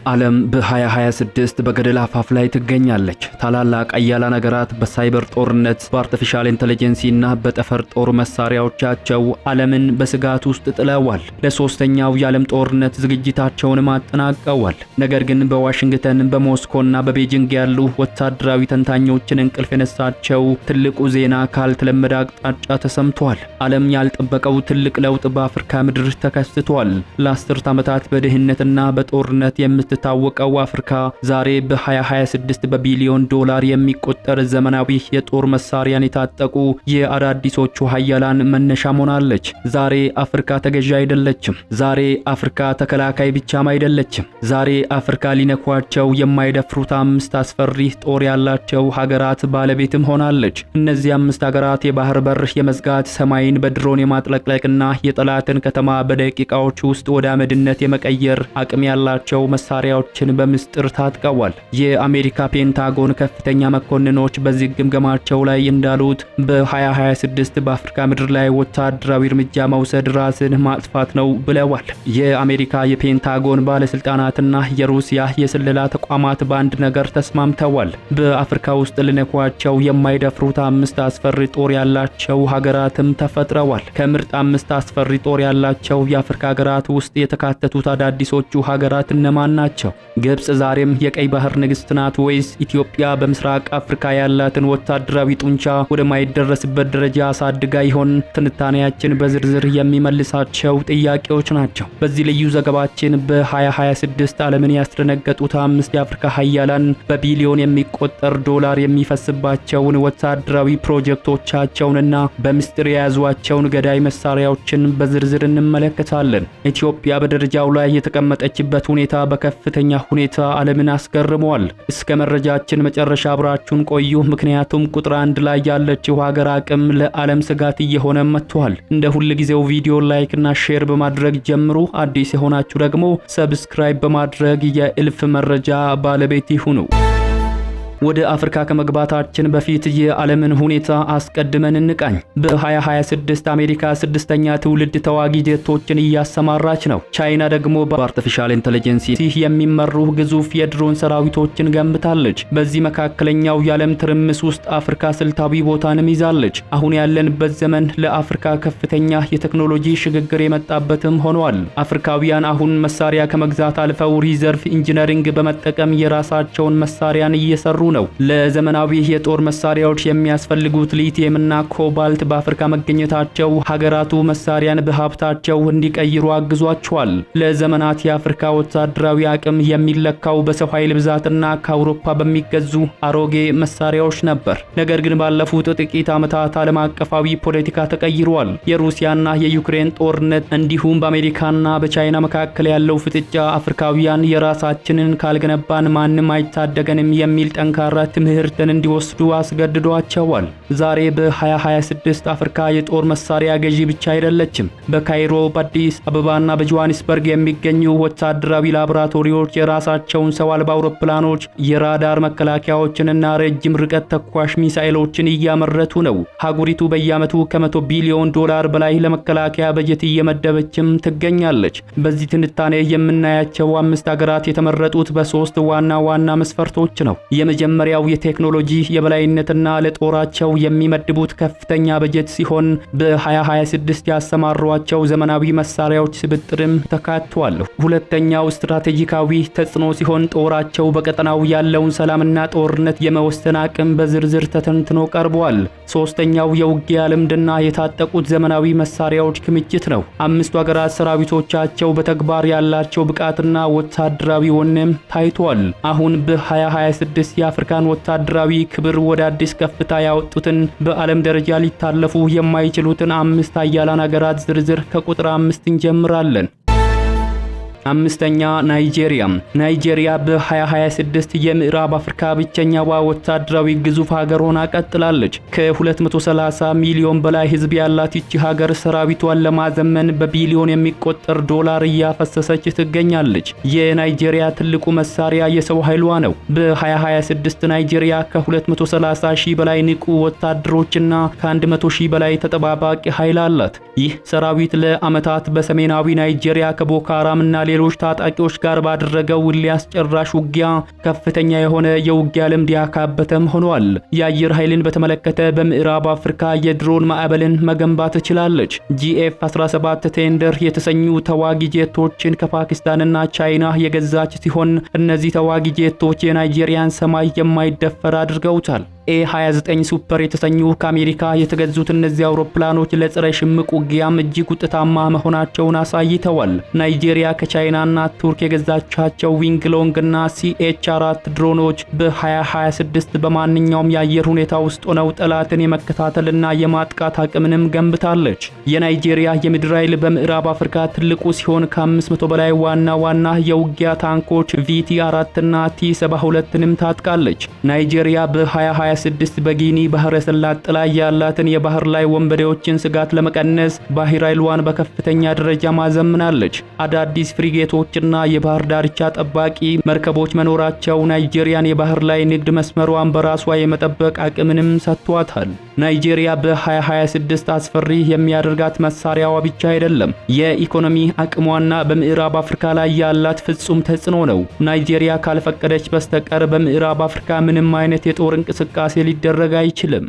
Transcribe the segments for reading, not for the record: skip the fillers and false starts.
ዓለም በ2026 በገደል አፋፍ ላይ ትገኛለች። ታላላቅ አያሌ ሀገራት በሳይበር ጦርነት፣ በአርቲፊሻል ኢንተለጀንስ እና በጠፈር ጦር መሳሪያዎቻቸው ዓለምን በስጋት ውስጥ ጥለዋል። ለሶስተኛው የዓለም ጦርነት ዝግጅታቸውን አጠናቀዋል። ነገር ግን በዋሽንግተን በሞስኮና በቤጂንግ ያሉ ወታደራዊ ተንታኞችን እንቅልፍ የነሳቸው ትልቁ ዜና ካልተለመደ አቅጣጫ ተሰምቷል። ዓለም ያልጠበቀው ትልቅ ለውጥ በአፍሪካ ምድር ተከስቷል። ለ10 ዓመታት በድህነትና በጦርነት የምትታወቀው አፍሪካ ዛሬ በ2026 በቢሊዮን ዶላር የሚቆጠር ዘመናዊ የጦር መሳሪያን የታጠቁ የአዳዲሶቹ ሀያላን መነሻ ሆናለች። ዛሬ አፍሪካ ተገዢ አይደለችም። ዛሬ አፍሪካ ተከላካይ ብቻም አይደለችም። ዛሬ አፍሪካ ሊነኳቸው የማይደፍሩት 5 አስፈሪ ጦር ያላቸው ሀገራት ባለቤትም ሆናለች። እነዚህ 5 ሀገራት የባህር በር የመዝጋት፣ ሰማይን በድሮን የማጥለቅለቅና የጠላትን ከተማ በደቂቃዎች ውስጥ ወደ አመድነት የመቀየር አቅም ያላቸው መሳሪያዎችን በምስጢር ታጥቀዋል። የአሜሪካ ፔንታጎን ከፍተኛ መኮንኖች በዚህ ግምገማቸው ላይ እንዳሉት በ2026 በአፍሪካ ምድር ላይ ወታደራዊ እርምጃ መውሰድ ራስን ማጥፋት ነው ብለዋል። የአሜሪካ የፔንታጎን ባለስልጣናትና የሩሲያ የስለላ ተቋማት በአንድ ነገር ተስማምተዋል። በአፍሪካ ውስጥ ሊነኳቸው የማይደፍሩት 5 አስፈሪ ጦር ያላቸው ሀገራትም ተፈጥረዋል። ከምርጥ 5 አስፈሪ ጦር ያላቸው የአፍሪካ ሀገራት ውስጥ የተካተቱት አዳዲሶቹ ሀገራት እነማን ናቸው? ግብጽ ዛሬም የቀይ ባህር ንግስት ናት ወይስ ኢትዮጵያ በምስራቅ አፍሪካ ያላትን ወታደራዊ ጡንቻ ወደማይደረስበት ደረጃ አሳድጋ ይሆን? ትንታኔያችን በዝርዝር የሚመልሳቸው ጥያቄዎች ናቸው። በዚህ ልዩ ዘገባችን በ2026 ዓለምን ያስደነገጡት 5 የአፍሪካ ሀያላን በቢሊዮን የሚቆጠር ዶላር የሚፈስባቸውን ወታደራዊ ፕሮጀክቶቻቸውንና በምስጢር የያዟቸውን ገዳይ መሳሪያዎችን በዝርዝር እንመለከታለን። ኢትዮጵያ በደረጃው ላይ የተቀመጠችበት ሁኔታ በከፍተኛ ሁኔታ ዓለምን አስገርመዋል። እስከ መረጃችን መጨረሻ አብራችሁን ቆዩ። ምክንያቱም ቁጥር 1 ላይ ያለችው ሀገር አቅም ለዓለም ስጋት እየሆነ መጥቷል። እንደ ሁል ጊዜው ቪዲዮ ላይክ እና ሼር በማድረግ ጀምሩ። አዲስ የሆናችሁ ደግሞ ሰብስክራይብ በማድረግ የእልፍ መረጃ ባለቤት ይሁኑ። ወደ አፍሪካ ከመግባታችን በፊት የዓለምን ሁኔታ አስቀድመን እንቃኝ። በ2026 አሜሪካ 6ኛ ትውልድ ተዋጊ ጀቶችን እያሰማራች ነው። ቻይና ደግሞ በአርቲፊሻል ኢንተለጀንስ የሚመሩ ግዙፍ የድሮን ሰራዊቶችን ገንብታለች። በዚህ መካከለኛው የዓለም ትርምስ ውስጥ አፍሪካ ስልታዊ ቦታንም ይዛለች። አሁን ያለንበት ዘመን ለአፍሪካ ከፍተኛ የቴክኖሎጂ ሽግግር የመጣበትም ሆኗል። አፍሪካውያን አሁን መሳሪያ ከመግዛት አልፈው ሪዘርቭ ኢንጂነሪንግ በመጠቀም የራሳቸውን መሳሪያን እየሰሩ ነው። ለዘመናዊ የጦር መሳሪያዎች የሚያስፈልጉት ሊቲየም እና ኮባልት በአፍሪካ መገኘታቸው ሀገራቱ መሳሪያን በሀብታቸው እንዲቀይሩ አግዟቸዋል። ለዘመናት የአፍሪካ ወታደራዊ አቅም የሚለካው በሰው ኃይል ብዛትና ከአውሮፓ በሚገዙ አሮጌ መሳሪያዎች ነበር። ነገር ግን ባለፉት ጥቂት ዓመታት ዓለም አቀፋዊ ፖለቲካ ተቀይሯል። የሩሲያና የዩክሬን ጦርነት እንዲሁም በአሜሪካና በቻይና መካከል ያለው ፍጥጫ አፍሪካውያን የራሳችንን ካልገነባን ማንም አይታደገንም የሚል ጠንካራ ትምህርትን እንዲወስዱ አስገድዷቸዋል። ዛሬ በ2026 አፍሪካ የጦር መሳሪያ ገዢ ብቻ አይደለችም። በካይሮ፣ በአዲስ አበባና በጆሃንስበርግ የሚገኙ ወታደራዊ ላቦራቶሪዎች የራሳቸውን ሰው አልባ አውሮፕላኖች፣ የራዳር መከላከያዎችንና ረጅም ርቀት ተኳሽ ሚሳኤሎችን እያመረቱ ነው። ሀገሪቱ በየዓመቱ ከ100 ቢሊዮን ዶላር በላይ ለመከላከያ በጀት እየመደበችም ትገኛለች። በዚህ ትንታኔ የምናያቸው 5 ሀገራት የተመረጡት በ3 ዋና ዋና መስፈርቶች ነው። የመጀመሪያው የቴክኖሎጂ የበላይነትና ለጦራቸው የሚመድቡት ከፍተኛ በጀት ሲሆን በ2026 ያሰማሯቸው ዘመናዊ መሳሪያዎች ስብጥርም ተካቷል። ሁለተኛው ስትራቴጂካዊ ተጽዕኖ ሲሆን ጦራቸው በቀጠናው ያለውን ሰላምና ጦርነት የመወሰን አቅም በዝርዝር ተተንትኖ ቀርቧል። ሶስተኛው የውጊያ ልምድና የታጠቁት ዘመናዊ መሳሪያዎች ክምችት ነው። 5ቱ ሀገራት ሰራዊቶቻቸው በተግባር ያላቸው ብቃትና ወታደራዊ ወኔም ታይቷል። አሁን በ2026 የአፍሪካን ወታደራዊ ክብር ወደ አዲስ ከፍታ ያወጡትን በዓለም ደረጃ ሊታለፉ የማይችሉትን 5 ሀያላን ሀገራት ዝርዝር ከቁጥር 5 እንጀምራለን። 5ኛ ናይጄሪያ። ናይጄሪያ በ2026 የምዕራብ አፍሪካ ብቸኛዋ ወታደራዊ ግዙፍ ሀገር ሆና ቀጥላለች። ከ230 ሚሊዮን በላይ ህዝብ ያላት ይቺ ሀገር ሰራዊቷን ለማዘመን በቢሊዮን የሚቆጠር ዶላር እያፈሰሰች ትገኛለች። የናይጄሪያ ትልቁ መሳሪያ የሰው ኃይሏ ነው። በ2026 ናይጄሪያ ከ230 ሺህ በላይ ንቁ ወታደሮችና ከ100 ሺህ በላይ ተጠባባቂ ኃይል አላት። ይህ ሰራዊት ለዓመታት በሰሜናዊ ናይጄሪያ ከቦኮ ሃራም እና ከሌሎች ታጣቂዎች ጋር ባደረገው ሊያስጨራሽ ውጊያ ከፍተኛ የሆነ የውጊያ ልምድ ያካበተም ሆኗል። የአየር ኃይልን በተመለከተ በምዕራብ አፍሪካ የድሮን ማዕበልን መገንባት ትችላለች። GF-17 ቴንደር የተሰኙ ተዋጊ ጄቶችን ከፓኪስታንና ቻይና የገዛች ሲሆን እነዚህ ተዋጊ ጄቶች የናይጄሪያን ሰማይ የማይደፈር አድርገውታል። A-29 ሱፐር የተሰኙ ከአሜሪካ የተገዙት እነዚህ አውሮፕላኖች ለጸረ ሽምቅ ውጊያም እጅግ ውጤታማ መሆናቸውን አሳይተዋል። ናይጄሪያ ከቻይናና ቱርክ የገዛቻቸው ዊንግሎንግ እና CH-4 ድሮኖች በ2026 በማንኛውም የአየር ሁኔታ ውስጥ ሆነው ጠላትን የመከታተልና የማጥቃት አቅምንም ገንብታለች። የናይጄሪያ የምድር ኃይል በምዕራብ አፍሪካ ትልቁ ሲሆን ከ500 በላይ ዋና የውጊያ ታንኮች VT-4 እና T-72ንም ታጥቃለች። ናይጄሪያ በ2026 በጊኒ ባህረ ሰላጤ ላይ ያላትን የባህር ላይ ወንበዴዎችን ስጋት ለመቀነስ ባህር ኃይሏን በከፍተኛ ደረጃ ማዘምናለች። አዳዲስ ፍሪጌቶችና የባህር ዳርቻ ጠባቂ መርከቦች መኖራቸው ናይጄሪያን የባህር ላይ ንግድ መስመሯን በራሷ የመጠበቅ አቅምንም ሰጥቷታል። ናይጄሪያ በ2026 አስፈሪ የሚያደርጋት መሳሪያዋ ብቻ አይደለም፣ የኢኮኖሚ አቅሟና በምዕራብ አፍሪካ ላይ ያላት ፍጹም ተጽዕኖ ነው። ናይጄሪያ ካልፈቀደች በስተቀር በምዕራብ አፍሪካ ምንም አይነት የጦር እንቅስቃሴ ሊደረግ አይችልም።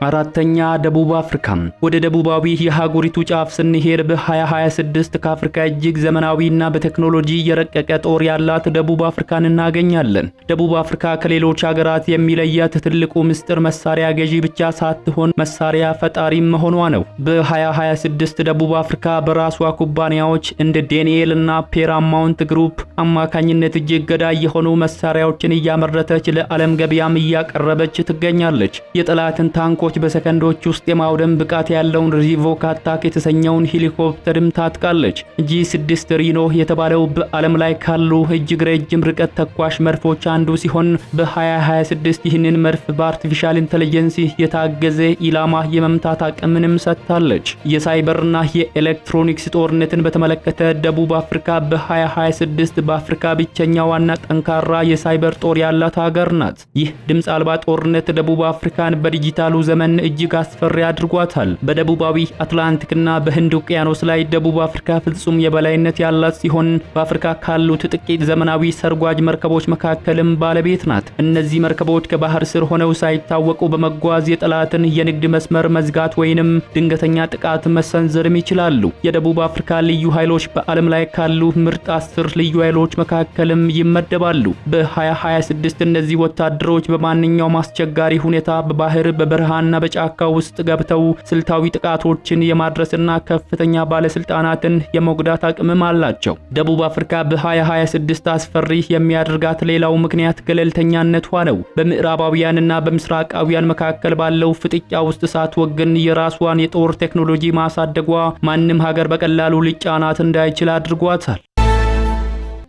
አራተኛ ደቡብ አፍሪካ። ወደ ደቡባዊ የሀገሪቱ ጫፍ ስንሄድ በ2026 ከአፍሪካ እጅግ ዘመናዊና በቴክኖሎጂ የረቀቀ ጦር ያላት ደቡብ አፍሪካን እናገኛለን። ደቡብ አፍሪካ ከሌሎች ሀገራት የሚለያት ትልቁ ምስጢር መሳሪያ ገዢ ብቻ ሳትሆን መሳሪያ ፈጣሪም መሆኗ ነው። በ2026 ደቡብ አፍሪካ በራሷ ኩባንያዎች እንደ ዴኒኤል እና ፔራማውንት ግሩፕ አማካኝነት እጅግ ገዳይ የሆኑ መሳሪያዎችን እያመረተች ለዓለም ገበያም እያቀረበች ትገኛለች። የጠላትን ታንኮች በሰከንዶች ውስጥ የማውደም ብቃት ያለውን ሪቮክ አታክ የተሰኘውን ሄሊኮፕተርም ታጥቃለች። G6 ሪኖ የተባለው በዓለም ላይ ካሉ እጅግ ረጅም ርቀት ተኳሽ መድፎች አንዱ ሲሆን በ2026 ይህንን መድፍ በአርቲፊሻል ኢንተለጀንስ የታገዘ ኢላማ የመምታት አቅምንም ሰጥታለች። የሳይበርና የኤሌክትሮኒክስ ጦርነትን በተመለከተ ደቡብ አፍሪካ በ2026 በአፍሪካ ብቸኛዋና ጠንካራ የሳይበር ጦር ያላት ሀገር ናት። ይህ ድምፅ አልባ ጦርነት ደቡብ አፍሪካን በዲጂታሉ ዘመን እጅግ አስፈሪ አድርጓታል። በደቡባዊ አትላንቲክና በህንድ ውቅያኖስ ላይ ደቡብ አፍሪካ ፍጹም የበላይነት ያላት ሲሆን በአፍሪካ ካሉት ጥቂት ዘመናዊ ሰርጓጅ መርከቦች መካከልም ባለቤት ናት። እነዚህ መርከቦች ከባህር ስር ሆነው ሳይታወቁ በመጓዝ የጠላትን የንግድ መስመር መዝጋት ወይንም ድንገተኛ ጥቃት መሰንዘርም ይችላሉ። የደቡብ አፍሪካ ልዩ ኃይሎች በዓለም ላይ ካሉ ምርጥ 10 ልዩ ኃይሎች መካከልም ይመደባሉ። በ2026 እነዚህ ወታደሮች በማንኛውም አስቸጋሪ ሁኔታ በባህር በበረሃና በጫካ ውስጥ ገብተው ስልታዊ ጥቃቶችን የማድረስና ከፍተኛ ባለስልጣናትን የመጉዳት አቅምም አላቸው። ደቡብ አፍሪካ በ2026 አስፈሪ የሚያደርጋት ሌላው ምክንያት ገለልተኛነቷ ነው። በምዕራባውያንና በምስራቃውያን መካከል ባለው ፍጥጫ ውስጥ ሳትወግን የራሷን የጦር ቴክኖሎጂ ማሳደጓ ማንም ሀገር በቀላሉ ሊጫናት እንዳይችል አድርጓታል።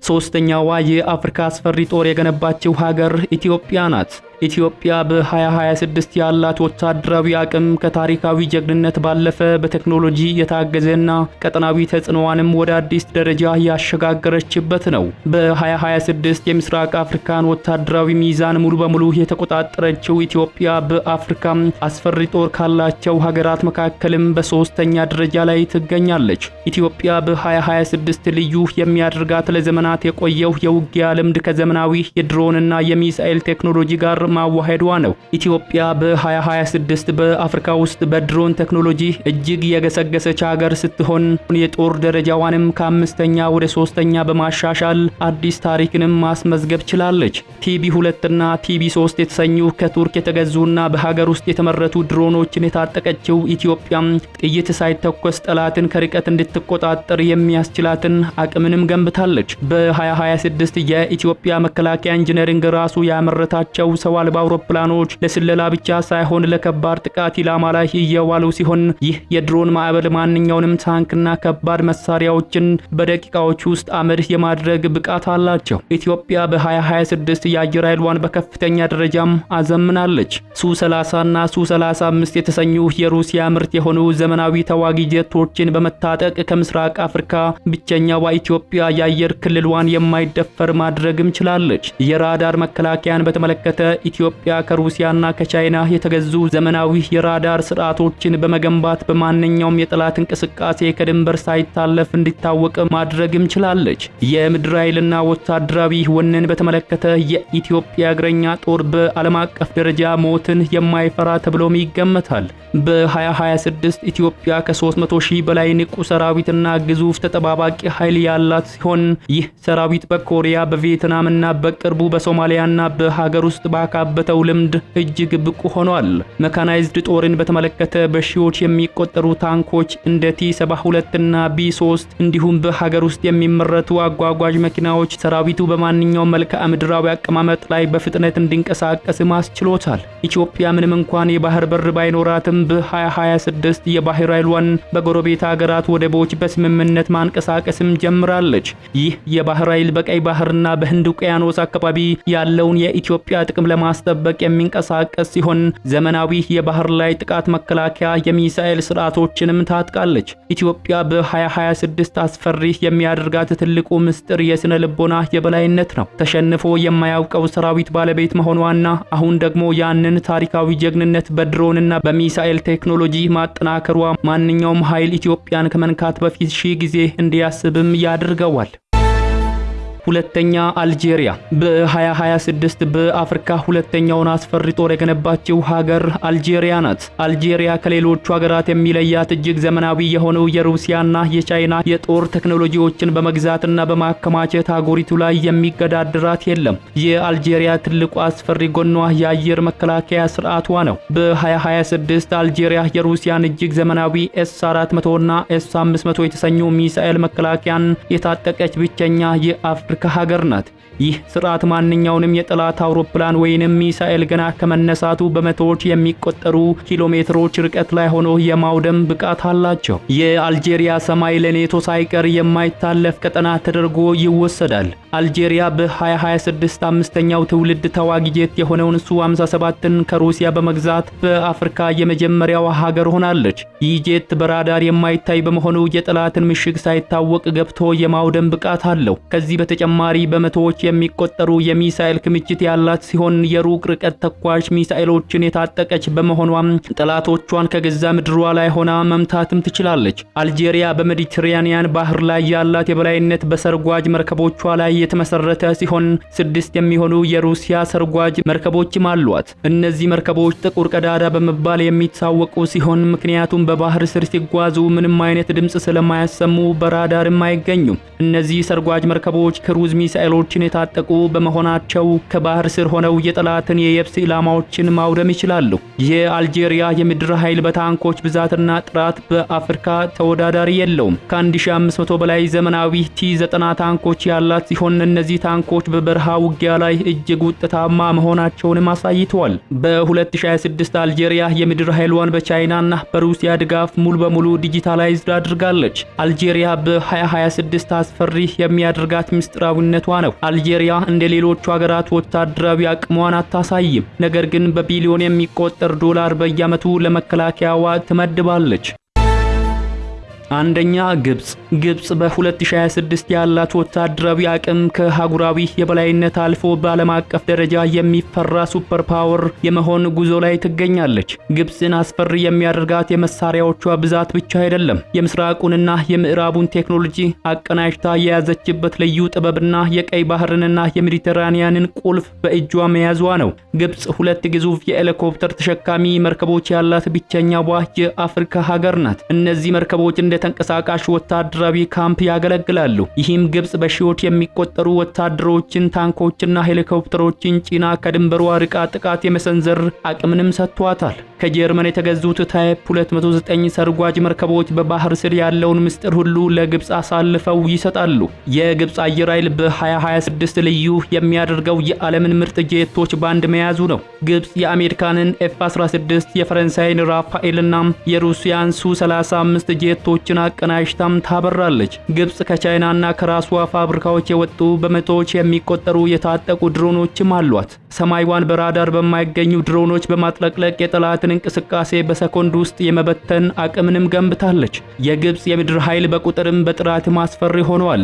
ሶስተኛዋ የአፍሪካ አስፈሪ ጦር የገነባችው ሀገር ኢትዮጵያ ናት። ኢትዮጵያ በ2026 ያላት ወታደራዊ አቅም ከታሪካዊ ጀግንነት ባለፈ በቴክኖሎጂ የታገዘና ቀጠናዊ ተጽዕኖዋንም ወደ አዲስ ደረጃ ያሸጋገረችበት ነው። በ2026 የምስራቅ አፍሪካን ወታደራዊ ሚዛን ሙሉ በሙሉ የተቆጣጠረችው ኢትዮጵያ በአፍሪካ አስፈሪ ጦር ካላቸው ሀገራት መካከልም በሶስተኛ ደረጃ ላይ ትገኛለች። ኢትዮጵያ በ2026 ልዩ የሚያደርጋት ለዘመናት የቆየው የውጊያ ልምድ ከዘመናዊ የድሮንና የሚሳኤል ቴክኖሎጂ ጋር ማዋሃዷ ነው። ኢትዮጵያ በ2026 በአፍሪካ ውስጥ በድሮን ቴክኖሎጂ እጅግ የገሰገሰች ሀገር ስትሆን የጦር ደረጃዋንም ከ5ኛ ወደ 3ኛ በማሻሻል አዲስ ታሪክንም ማስመዝገብ ችላለች። TB2 እና TB3 የተሰኙ ከቱርክ የተገዙና በሀገር ውስጥ የተመረቱ ድሮኖችን የታጠቀችው ኢትዮጵያ ጥይት ሳይተኮስ ጠላትን ከርቀት እንድትቆጣጠር የሚያስችላትን አቅምንም ገንብታለች። በ2026 የኢትዮጵያ መከላከያ ኢንጂነሪንግ ራሱ ያመረታቸው ሰው አልባ አውሮፕላኖች ለስለላ ብቻ ሳይሆን ለከባድ ጥቃት ኢላማ ላይ እየዋሉ ሲሆን ይህ የድሮን ማዕበል ማንኛውንም ታንክና ከባድ መሳሪያዎችን በደቂቃዎች ውስጥ አመድ የማድረግ ብቃት አላቸው። ኢትዮጵያ በ2026 የአየር ኃይሏን በከፍተኛ ደረጃም አዘምናለች። ሱ-30 እና ሱ-35 የተሰኙ የሩሲያ ምርት የሆኑ ዘመናዊ ተዋጊ ጀቶችን በመታጠቅ ከምስራቅ አፍሪካ ብቸኛዋ ኢትዮጵያ የአየር ክልሏን የማይደፈር ማድረግም ችላለች። የራዳር መከላከያን በተመለከተ ኢትዮጵያ ከሩሲያና ከቻይና የተገዙ ዘመናዊ የራዳር ስርዓቶችን በመገንባት በማንኛውም የጠላት እንቅስቃሴ ከድንበር ሳይታለፍ እንዲታወቅ ማድረግም ችላለች። የምድር ኃይልና ወታደራዊ ወነን በተመለከተ የኢትዮጵያ እግረኛ ጦር በዓለም አቀፍ ደረጃ ሞትን የማይፈራ ተብሎም ይገመታል። በ2026 ኢትዮጵያ ከ300 ሺህ በላይ ንቁ ሰራዊትና ግዙፍ ተጠባባቂ ኃይል ያላት ሲሆን ይህ ሰራዊት በኮሪያ በቪየትናምና በቅርቡ በሶማሊያና በሀገር ውስጥ ባካበተው ልምድ እጅግ ብቁ ሆኗል። መካናይዝድ ጦርን በተመለከተ በሺዎች የሚቆጠሩ ታንኮች እንደ T-72 እና B3 እንዲሁም በሀገር ውስጥ የሚመረቱ አጓጓዥ መኪናዎች ሰራዊቱ በማንኛውም መልክዓ ምድራዊ አቀማመጥ ላይ በፍጥነት እንዲንቀሳቀስ ማስችሎታል። ኢትዮጵያ ምንም እንኳን የባህር በር ባይኖራትም በ2026 የባህር ኃይሏን በጎረቤት ሀገራት ወደቦች በስምምነት ማንቀሳቀስም ጀምራለች። ይህ የባህር ኃይል በቀይ ባህርና በህንድ ውቅያኖስ አካባቢ ያለውን የኢትዮጵያ ጥቅም ለማስጠበቅ የሚንቀሳቀስ ሲሆን ዘመናዊ የባህር ላይ ጥቃት መከላከያ የሚሳኤል ስርዓቶችንም ታጥቃለች። ኢትዮጵያ በ2026 አስፈሪ የሚያደርጋት ትልቁ ምስጢር የስነ ልቦና የበላይነት ነው። ተሸንፎ የማያውቀው ሰራዊት ባለቤት መሆኗና አሁን ደግሞ ያንን ታሪካዊ ጀግንነት በድሮንና በሚሳኤል ቴክኖሎጂ ማጠናከሯ ማንኛውም ኃይል ኢትዮጵያን ከመንካት በፊት ሺህ ጊዜ እንዲያስብም ያደርገዋል። ሁለተኛ አልጄሪያ በ2026 በአፍሪካ ሁለተኛውን አስፈሪ ጦር የገነባችው ሀገር አልጄሪያ ናት። አልጄሪያ ከሌሎቹ ሀገራት የሚለያት እጅግ ዘመናዊ የሆነው የሩሲያና የቻይና የጦር ቴክኖሎጂዎችን በመግዛትና በማከማቸት አገሪቱ ላይ የሚገዳደራት የለም። የአልጄሪያ ትልቁ አስፈሪ ጎኗ የአየር መከላከያ ስርዓቷ ነው። በ2026 አልጄሪያ የሩሲያን እጅግ ዘመናዊ S-400 እና S-500 የተሰኙ ሚሳኤል መከላከያን የታጠቀች ብቸኛ የአፍሪካ ሀገር ናት። ይህ ስርዓት ማንኛውንም የጠላት አውሮፕላን ወይንም ሚሳኤል ገና ከመነሳቱ በመቶዎች የሚቆጠሩ ኪሎሜትሮች ርቀት ላይ ሆኖ የማውደም ብቃት አላቸው። የአልጄሪያ ሰማይ ለኔቶ ሳይቀር የማይታለፍ ቀጠና ተደርጎ ይወሰዳል። አልጄሪያ በ2026 አምስተኛው ትውልድ ተዋጊ ጄት የሆነውን Su-57ን ከሩሲያ በመግዛት በአፍሪካ የመጀመሪያዋ ሀገር ሆናለች። ይህ ጄት በራዳር የማይታይ በመሆኑ የጠላትን ምሽግ ሳይታወቅ ገብቶ የማውደም ብቃት አለው። ከዚህ በተጨማሪ በመቶዎች የሚቆጠሩ የሚሳኤል ክምችት ያላት ሲሆን የሩቅ ርቀት ተኳሽ ሚሳኤሎችን የታጠቀች በመሆኗም ጠላቶቿን ከገዛ ምድሯ ላይ ሆና መምታትም ትችላለች። አልጄሪያ በሜዲትራኒያን ባህር ላይ ያላት የበላይነት በሰርጓጅ መርከቦቿ ላይ የተመሰረተ ሲሆን 6 የሚሆኑ የሩሲያ ሰርጓጅ መርከቦችም አሏት። እነዚህ መርከቦች ጥቁር ቀዳዳ በመባል የሚታወቁ ሲሆን ምክንያቱም በባህር ስር ሲጓዙ ምንም አይነት ድምጽ ስለማያሰሙ በራዳርም አይገኙም። እነዚህ ሰርጓጅ መርከቦች ክሩዝ ሚሳኤሎችን የታጠቁ በመሆናቸው ከባህር ስር ሆነው የጠላትን የየብስ ኢላማዎችን ማውደም ይችላሉ። የአልጄሪያ የምድር ኃይል በታንኮች ብዛትና ጥራት በአፍሪካ ተወዳዳሪ የለውም። ከ1500 በላይ ዘመናዊ T-90 ታንኮች ያላት ሲሆን እነዚህ ታንኮች በበረሃ ውጊያ ላይ እጅግ ውጤታማ መሆናቸውንም አሳይተዋል። በ2026 አልጄሪያ የምድር ኃይሏን በቻይናና በሩሲያ ድጋፍ ሙሉ በሙሉ ዲጂታላይዝድ አድርጋለች። አልጄሪያ በ2026 አስፈሪ የሚያደርጋት ምስጢራዊነቷ ነው። አልጄሪያ እንደ ሌሎቹ ሀገራት ወታደራዊ አቅሟን አታሳይም። ነገር ግን በቢሊዮን የሚቆጠር ዶላር በየዓመቱ ለመከላከያዋ ትመድባለች። አንደኛ ግብጽ በ2026 ያላት ወታደራዊ አቅም ከአህጉራዊ የበላይነት አልፎ በዓለም አቀፍ ደረጃ የሚፈራ ሱፐር ፓወር የመሆን ጉዞ ላይ ትገኛለች። ግብጽን አስፈሪ የሚያደርጋት የመሳሪያዎቿ ብዛት ብቻ አይደለም፣ የምስራቁንና የምዕራቡን ቴክኖሎጂ አቀናጅታ የያዘችበት ልዩ ጥበብና የቀይ ባህርንና የሜዲትራኒያንን ቁልፍ በእጇ መያዟ ነው። ግብጽ 2 ግዙፍ የሄሊኮፕተር ተሸካሚ መርከቦች ያላት ብቸኛዋ የአፍሪካ ሀገር ናት። እነዚህ መርከቦች እንደ ተንቀሳቃሽ ወታደራዊ ካምፕ ያገለግላሉ። ይህም ግብጽ በሺዎች የሚቆጠሩ ወታደሮችን፣ ታንኮችና ሄሊኮፕተሮችን ጭና ከድንበሯ ርቃ ጥቃት የመሰንዘር አቅምንም ሰጥቷታል። ከጀርመን የተገዙት ታይፕ 209 ሰርጓጅ መርከቦች በባህር ስር ያለውን ምስጢር ሁሉ ለግብጽ አሳልፈው ይሰጣሉ። የግብጽ አየር ኃይል በ2026 ልዩ የሚያደርገው የዓለምን ምርጥ ጄቶች ባንድ መያዙ ነው። ግብጽ የአሜሪካንን F-16፣ የፈረንሳይን ራፋኤልና የሩሲያን Su-35 ጄቶችን አቀናጅታም ታበራለች። ግብጽ ከቻይናና ከራሷ ፋብሪካዎች የወጡ በመቶዎች የሚቆጠሩ የታጠቁ ድሮኖችም አሏት። ሰማይዋን በራዳር በማይገኙ ድሮኖች በማጥለቅለቅ የጠላትን የጠላትን እንቅስቃሴ በሰኮንድ ውስጥ የመበተን አቅምንም ገንብታለች። የግብጽ የምድር ኃይል በቁጥርም በጥራት ማስፈሪ ሆኗል።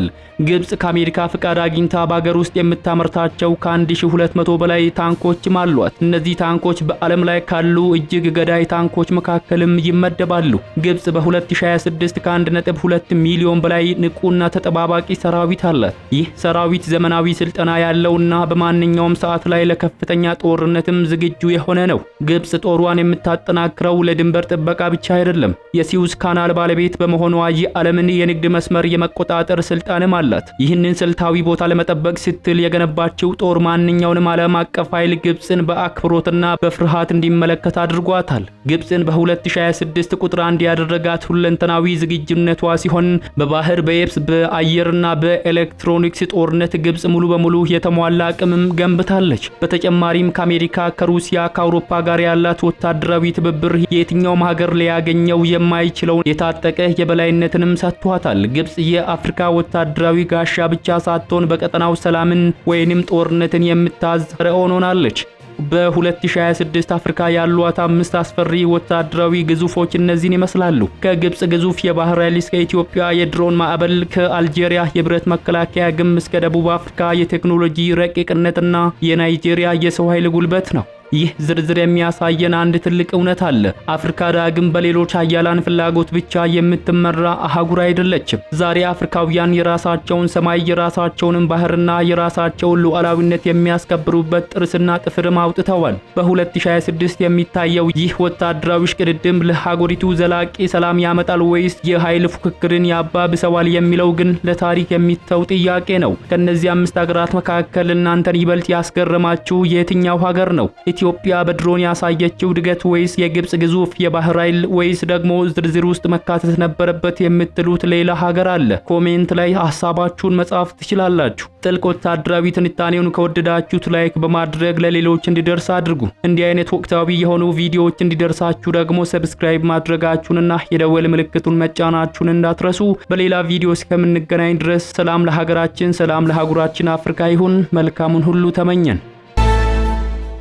ግብጽ ከአሜሪካ ፍቃድ አግኝታ በአገር ውስጥ የምታመርታቸው ከ1200 በላይ ታንኮችም አሏት። እነዚህ ታንኮች በዓለም ላይ ካሉ እጅግ ገዳይ ታንኮች መካከልም ይመደባሉ። ግብጽ በ2026 ከ1.2 ሚሊዮን በላይ ንቁና ተጠባባቂ ሰራዊት አላት። ይህ ሰራዊት ዘመናዊ ስልጠና ያለውና በማንኛውም ሰዓት ላይ ለከፍተኛ ጦርነትም ዝግጁ የሆነ ነው። ግብጽ ጦሯን የምታጠናክረው ለድንበር ጥበቃ ብቻ አይደለም። የሲዩዝ ካናል ባለቤት በመሆኗ የዓለምን የንግድ መስመር የመቆጣጠር ስልጣንም አላት። ይህንን ስልታዊ ቦታ ለመጠበቅ ስትል የገነባችው ጦር ማንኛውንም ዓለም አቀፍ ኃይል ግብጽን በአክብሮትና በፍርሃት እንዲመለከት አድርጓታል። ግብጽን በ2026 ቁጥር 1 ያደረጋት ሁለንተናዊ ዝግጁነቷ ሲሆን በባህር፣ በየብስ፣ በአየርና በኤሌክትሮኒክስ ጦርነት ግብጽ ሙሉ በሙሉ የተሟላ አቅምም ገንብታለች። በተጨማሪም ከአሜሪካ፣ ከሩሲያ፣ ከአውሮፓ ጋር ያላት ወታደራዊ ትብብር የትኛውም ሀገር ሊያገኘው የማይችለውን የታጠቀ የበላይነትንም ሰጥቷታል። ግብጽ የአፍሪካ ወታደራዊ ጋሻ ብቻ ሳትሆን በቀጠናው ሰላምን ወይንም ጦርነትን የምታዝ ፈርዖን ሆናለች። በ2026 አፍሪካ ያሏት 5 አስፈሪ ወታደራዊ ግዙፎች እነዚህን ይመስላሉ። ከግብጽ ግዙፍ የባህር ኃይል እስከ ኢትዮጵያ የድሮን ማዕበል፣ ከአልጄሪያ የብረት መከላከያ ግንብ እስከ ደቡብ አፍሪካ የቴክኖሎጂ ረቂቅነትና የናይጄሪያ የሰው ኃይል ጉልበት ነው። ይህ ዝርዝር የሚያሳየን አንድ ትልቅ እውነት አለ። አፍሪካ ዳግም በሌሎች ኃያላን ፍላጎት ብቻ የምትመራ አህጉር አይደለችም። ዛሬ አፍሪካውያን የራሳቸውን ሰማይ፣ የራሳቸውን ባህርና የራሳቸውን ሉዓላዊነት የሚያስከብሩበት ጥርስና ጥፍርም አውጥተዋል። በ2026 የሚታየው ይህ ወታደራዊ ሽቅድድም ለሀገሪቱ ዘላቂ ሰላም ያመጣል ወይስ የኃይል ፉክክርን ያባብሰዋል የሚለው ግን ለታሪክ የሚተው ጥያቄ ነው። ከነዚህ 5 ሀገራት መካከል እናንተን ይበልጥ ያስገረማችሁ የትኛው ሀገር ነው? ኢትዮጵያ በድሮን ያሳየችው ድገት ወይስ የግብጽ ግዙፍ የባህር ኃይል ወይስ ደግሞ ዝርዝር ውስጥ መካተት ነበረበት የምትሉት ሌላ ሀገር አለ? ኮሜንት ላይ ሐሳባችሁን መጻፍ ትችላላችሁ። ጥልቅ ወታደራዊ ትንታኔውን ከወደዳችሁት ላይክ በማድረግ ለሌሎች እንዲደርስ አድርጉ። እንዲህ አይነት ወቅታዊ የሆኑ ቪዲዮዎች እንዲደርሳችሁ ደግሞ ሰብስክራይብ ማድረጋችሁንና የደወል ምልክቱን መጫናችሁን እንዳትረሱ። በሌላ ቪዲዮ እስከምንገናኝ ድረስ ሰላም ለሀገራችን፣ ሰላም ለአህጉራችን አፍሪካ ይሁን። መልካሙን ሁሉ ተመኘን።